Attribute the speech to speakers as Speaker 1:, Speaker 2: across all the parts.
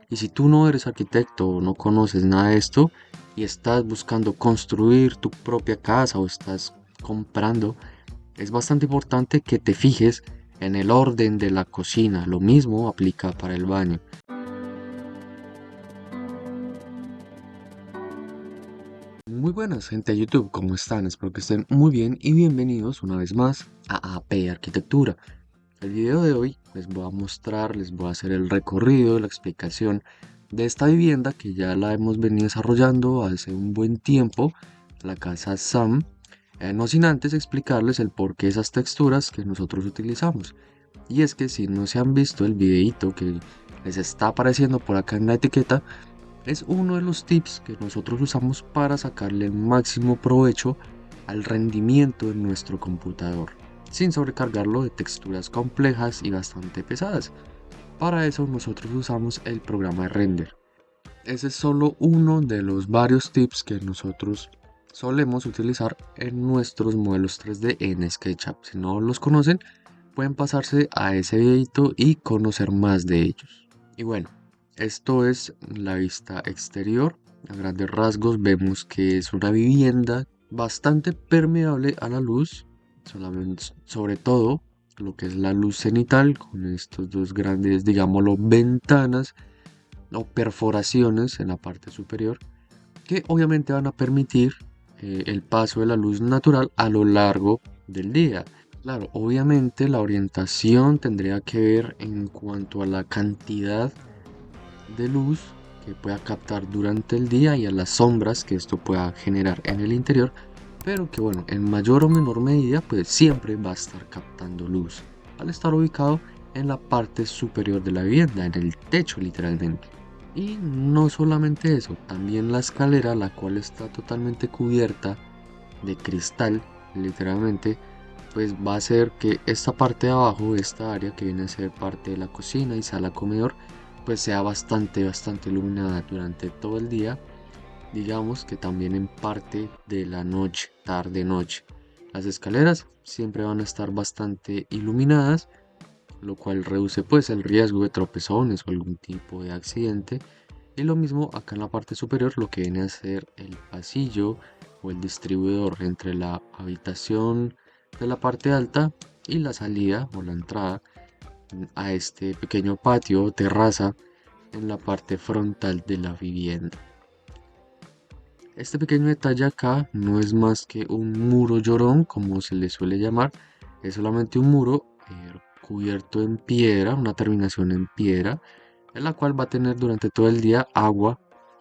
Speaker 1: Y si tú no eres arquitecto o no conoces nada de esto y estás buscando construir tu propia casa o estás comprando, es bastante importante que te fijes en el orden de la cocina. Lo mismo aplica para el baño. Muy buenas, gente de YouTube, ¿cómo están? Espero que estén muy bien y bienvenidos una vez más a AP Arquitectura. El video de hoy les voy a mostrar, les voy a hacer el recorrido, la explicación de esta vivienda que ya la hemos venido desarrollando hace un buen tiempo, la casa Sam, no sin antes explicarles el porqué de esas texturas que nosotros utilizamos. Y es que si no se han visto el videito que les está apareciendo por acá en la etiqueta, es uno de los tips que nosotros usamos para sacarle el máximo provecho al rendimiento de nuestro computador, sin sobrecargarlo de texturas complejas y bastante pesadas. Para eso nosotros usamos el programa de render. Ese es solo uno de los varios tips que nosotros solemos utilizar en nuestros modelos 3D en SketchUp. Si no los conocen, pueden pasarse a ese videito y conocer más de ellos. Y bueno, esto es la vista exterior. A grandes rasgos vemos que es una vivienda bastante permeable a la luz, sobre todo lo que es la luz cenital, con estos dos grandes, digámoslo, ventanas o perforaciones en la parte superior, que obviamente van a permitir el paso de la luz natural a lo largo del día. Claro, obviamente la orientación tendría que ver en cuanto a la cantidad de luz que pueda captar durante el día y a las sombras que esto pueda generar en el interior, pero que bueno, en mayor o menor medida pues siempre va a estar captando luz al estar ubicado en la parte superior de la vivienda, en el techo literalmente. Y no solamente eso, también la escalera, la cual está totalmente cubierta de cristal, literalmente, pues va a hacer que esta parte de abajo, esta área que viene a ser parte de la cocina y sala comedor, pues sea bastante iluminada durante todo el día, digamos que también en parte de la noche, tarde noche. Las escaleras siempre van a estar bastante iluminadas, lo cual reduce pues el riesgo de tropezones o algún tipo de accidente. Y lo mismo acá en la parte superior, lo que viene a ser el pasillo o el distribuidor entre la habitación de la parte alta y la salida o la entrada a este pequeño patio o terraza en la parte frontal de la vivienda. Este pequeño detalle acá no es más que un muro llorón, como se le suele llamar. Es solamente un muro cubierto en piedra, una terminación en piedra, en la cual va a tener durante todo el día agua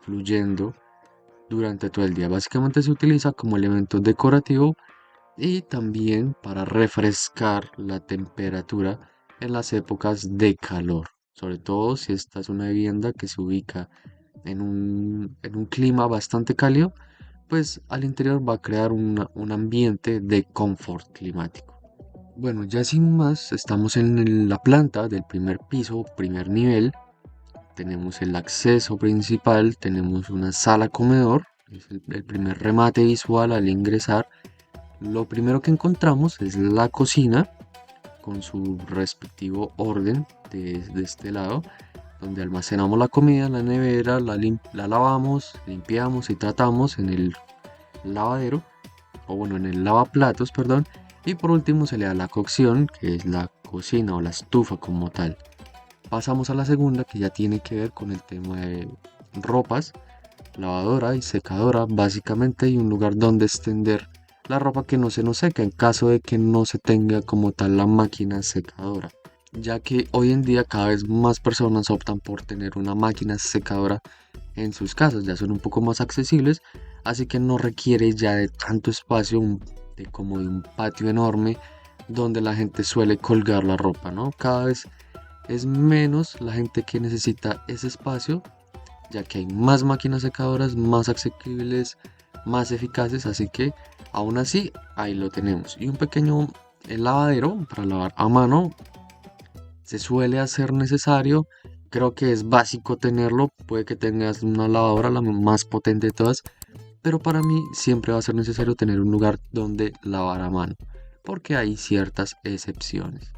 Speaker 1: fluyendo durante todo el día. Básicamente se utiliza como elemento decorativo y también para refrescar la temperatura en las épocas de calor. Sobre todo si esta es una vivienda que se ubica en un clima bastante cálido, pues al interior va a crear un ambiente de confort climático. Bueno, ya sin más, estamos en la planta del primer piso, primer nivel. Tenemos el acceso principal, tenemos una sala comedor, es el primer remate visual al ingresar. Lo primero que encontramos es la cocina con su respectivo orden de este lado, donde almacenamos la comida, la nevera, la lavamos, limpiamos y tratamos en el lavadero, o bueno, en el lavaplatos, perdón, y por último se le da la cocción, que es la cocina o la estufa como tal. Pasamos a la segunda, que ya tiene que ver con el tema de ropas, lavadora y secadora básicamente, y un lugar donde extender la ropa que no se nos seca en caso de que no se tenga como tal la máquina secadora, ya que hoy en día cada vez más personas optan por tener una máquina secadora en sus casas, ya son un poco más accesibles, así que no requiere ya de tanto espacio, como de un patio enorme donde la gente suele colgar la ropa, ¿no? Cada vez es menos la gente que necesita ese espacio, ya que hay más máquinas secadoras, más asequibles, más eficaces, así que aún así ahí lo tenemos. Y un pequeño lavadero para lavar a mano se suele hacer necesario, creo que es básico tenerlo, puede que tengas una lavadora la más potente de todas, pero para mí siempre va a ser necesario tener un lugar donde lavar a mano, porque hay ciertas excepciones.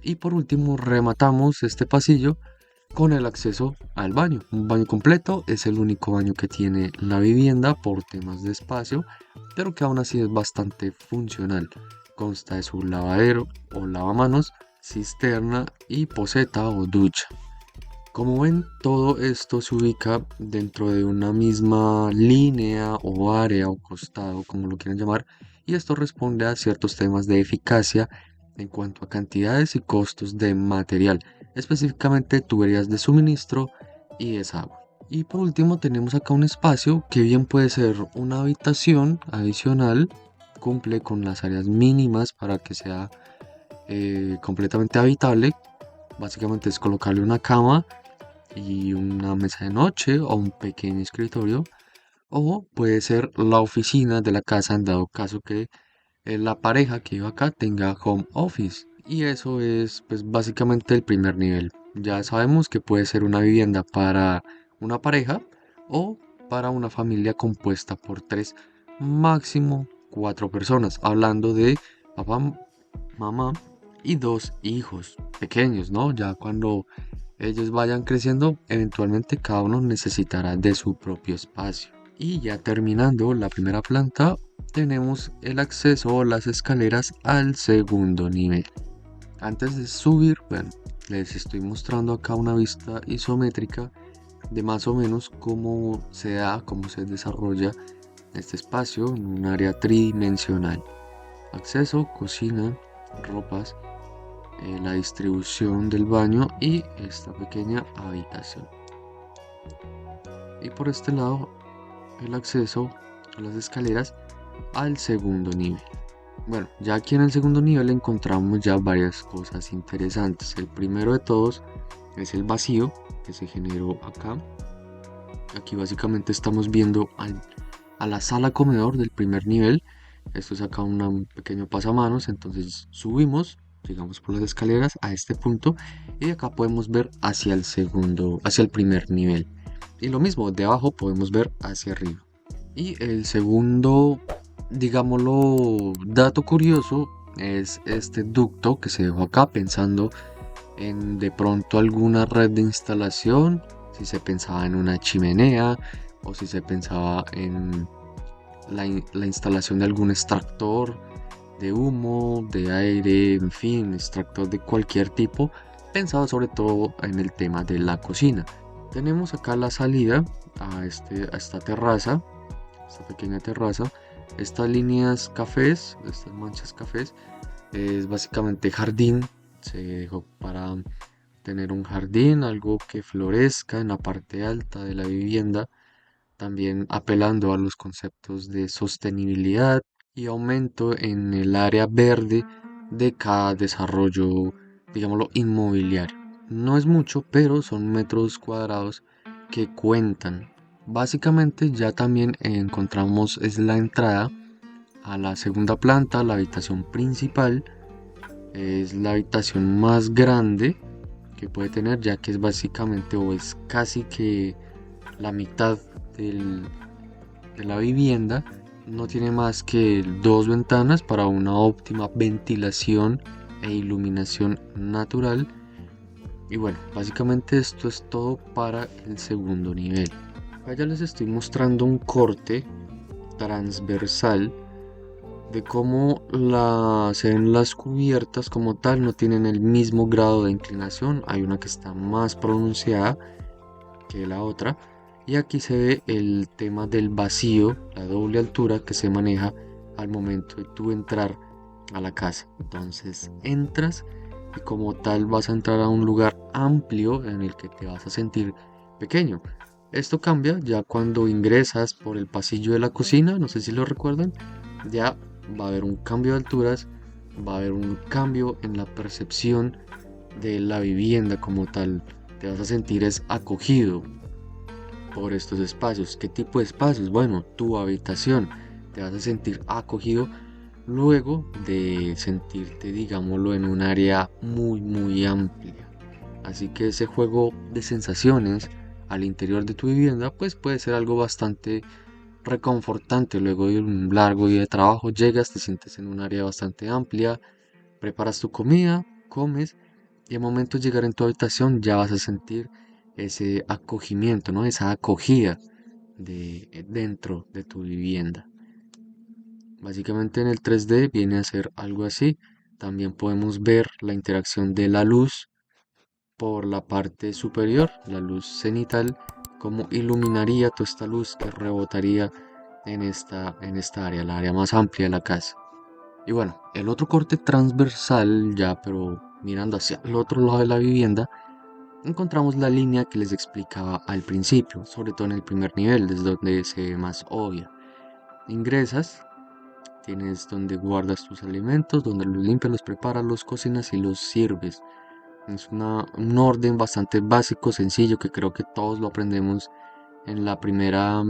Speaker 1: Y por último rematamos este pasillo con el acceso al baño. Un baño completo, es el único baño que tiene la vivienda por temas de espacio, pero que aún así es bastante funcional. Consta de su lavadero o lavamanos, cisterna y poceta o ducha. Como ven, todo esto se ubica dentro de una misma línea o área o costado, como lo quieran llamar, y esto responde a ciertos temas de eficacia en cuanto a cantidades y costos de material, específicamente tuberías de suministro y desagüe. Y por último tenemos acá un espacio que bien puede ser una habitación adicional, cumple con las áreas mínimas para que sea completamente habitable. Básicamente es colocarle una cama y una mesa de noche o un pequeño escritorio, o puede ser la oficina de la casa en dado caso que la pareja que vive acá tenga home office. Y eso es pues básicamente el primer nivel. Ya sabemos que puede ser una vivienda para una pareja o para una familia compuesta por tres, máximo cuatro personas, hablando de papá, mamá y dos hijos pequeños, ¿no? Ya cuando ellos vayan creciendo, eventualmente cada uno necesitará de su propio espacio. Y ya terminando la primera planta, tenemos el acceso o las escaleras al segundo nivel. Antes de subir, bueno, les estoy mostrando acá una vista isométrica de más o menos cómo se da, cómo se desarrolla este espacio en un área tridimensional. Acceso, cocina, ropas, la distribución del baño y esta pequeña habitación. Y por este lado el acceso a las escaleras al segundo nivel. Bueno, ya aquí en el segundo nivel encontramos ya varias cosas interesantes. El primero de todos es el vacío que se generó acá. Aquí básicamente estamos viendo a la sala comedor del primer nivel. Esto es acá un pequeño pasamanos, entonces subimos, llegamos por las escaleras a este punto y acá podemos ver hacia el segundo, hacia el primer nivel. Y lo mismo, de abajo podemos ver hacia arriba. Y el segundo, digámoslo, dato curioso es este ducto que se dejó acá pensando en de pronto alguna red de instalación, si se pensaba en una chimenea o si se pensaba en la instalación de algún extractor de humo, de aire, en fin, extractor de cualquier tipo, pensado sobre todo en el tema de la cocina. Tenemos acá la salida a esta terraza, esta pequeña terraza. Estas líneas cafés, estas manchas cafés, es básicamente jardín. Se dejó para tener un jardín, algo que florezca en la parte alta de la vivienda, también apelando a los conceptos de sostenibilidad y aumento en el área verde de cada desarrollo, digámoslo, inmobiliario. No es mucho, pero son metros cuadrados que cuentan. Básicamente ya también encontramos es la entrada a la segunda planta, la habitación principal. Es la habitación más grande que puede tener, ya que es básicamente o es casi que la mitad del- de la vivienda. No tiene más que dos ventanas para una óptima ventilación e iluminación natural. Y bueno, básicamente esto es todo para el segundo nivel. Acá ya les estoy mostrando un corte transversal de cómo se ven las cubiertas como tal, no tienen el mismo grado de inclinación. Hay una que está más pronunciada que la otra. Y aquí se ve el tema del vacío, la doble altura que se maneja al momento de tú entrar a la casa. Entonces entras y como tal vas a entrar a un lugar amplio en el que te vas a sentir pequeño. Esto cambia ya cuando ingresas por el pasillo de la cocina, no sé si lo recuerdan, ya va a haber un cambio de alturas, va a haber un cambio en la percepción de la vivienda como tal. Te vas a sentir es acogido por estos espacios. ¿Qué tipo de espacios? Bueno, tu habitación. Te vas a sentir acogido luego de sentirte, digámoslo, en un área muy amplia. Así que ese juego de sensaciones al interior de tu vivienda, pues puede ser algo bastante reconfortante. Luego de un largo día de trabajo, llegas, te sientes en un área bastante amplia, preparas tu comida, comes y al momento de llegar en tu habitación ya vas a sentir ese acogimiento, ¿no? Esa acogida dentro de tu vivienda. Básicamente en el 3D viene a ser algo así. También podemos ver la interacción de la luz por la parte superior, la luz cenital, cómo iluminaría toda esta luz que rebotaría en esta área, la área más amplia de la casa. Y bueno, el otro corte transversal, ya pero mirando hacia el otro lado de la vivienda, encontramos la línea que les explicaba al principio, sobre todo en el primer nivel, desde donde se ve más obvia. Ingresas, tienes donde guardas tus alimentos, donde los limpias, los preparas, los cocinas y los sirves. Es un orden bastante básico, sencillo, que creo que todos lo aprendemos en la primera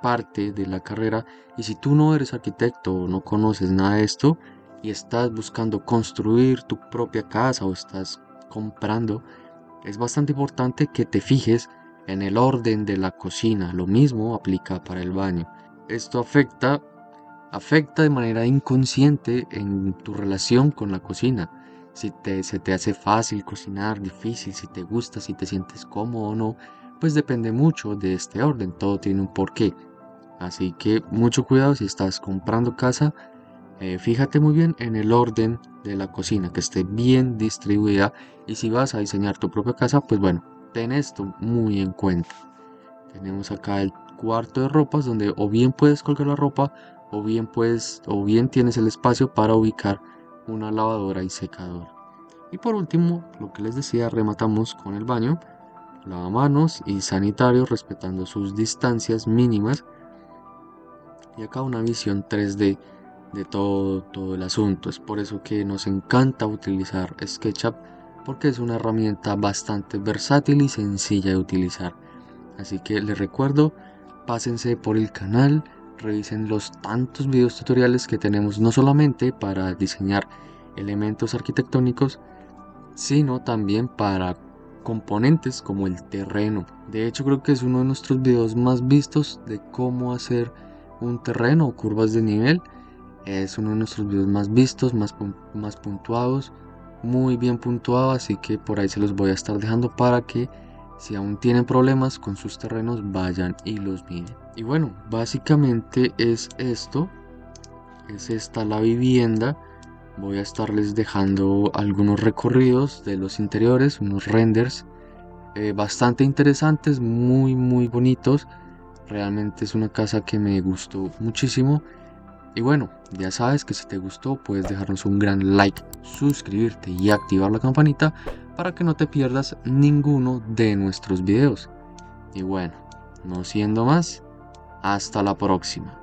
Speaker 1: parte de la carrera. Y si tú no eres arquitecto o no conoces nada de esto y estás buscando construir tu propia casa o estás comprando, es bastante importante que te fijes en el orden de la cocina. Lo mismo aplica para el baño. Esto afecta de manera inconsciente en tu relación con la cocina. Si se te hace fácil cocinar, difícil, si te gusta, si te sientes cómodo o no, pues depende mucho de este orden. Todo tiene un porqué. Así que mucho cuidado si estás comprando casa. Fíjate muy bien en el orden de la cocina, que esté bien distribuida. Y si vas a diseñar tu propia casa, pues bueno, ten esto muy en cuenta. Tenemos acá el cuarto de ropas donde o bien puedes colgar la ropa o bien tienes el espacio para ubicar una lavadora y secadora. Y por último, lo que les decía, rematamos con el baño, lavamanos y sanitario respetando sus distancias mínimas. Y acá una visión 3D de todo el asunto. Es por eso que nos encanta utilizar SketchUp, porque es una herramienta bastante versátil y sencilla de utilizar. Así que les recuerdo, pásense por el canal, revisen los tantos videos tutoriales que tenemos no solamente para diseñar elementos arquitectónicos, sino también para componentes como el terreno. De hecho, creo que es uno de nuestros videos más vistos de cómo hacer un terreno o curvas de nivel. Es uno de nuestros videos más vistos, más puntuados, muy bien puntuado, así que por ahí se los voy a estar dejando para que si aún tienen problemas con sus terrenos vayan y los miren. Y bueno, básicamente es esto, es esta la vivienda. Voy a estarles dejando algunos recorridos de los interiores, unos renders bastante interesantes, muy bonitos. Realmente es una casa que me gustó muchísimo. Y bueno, ya sabes que si te gustó puedes dejarnos un gran like, suscribirte y activar la campanita para que no te pierdas ninguno de nuestros videos. Y bueno, no siendo más, hasta la próxima.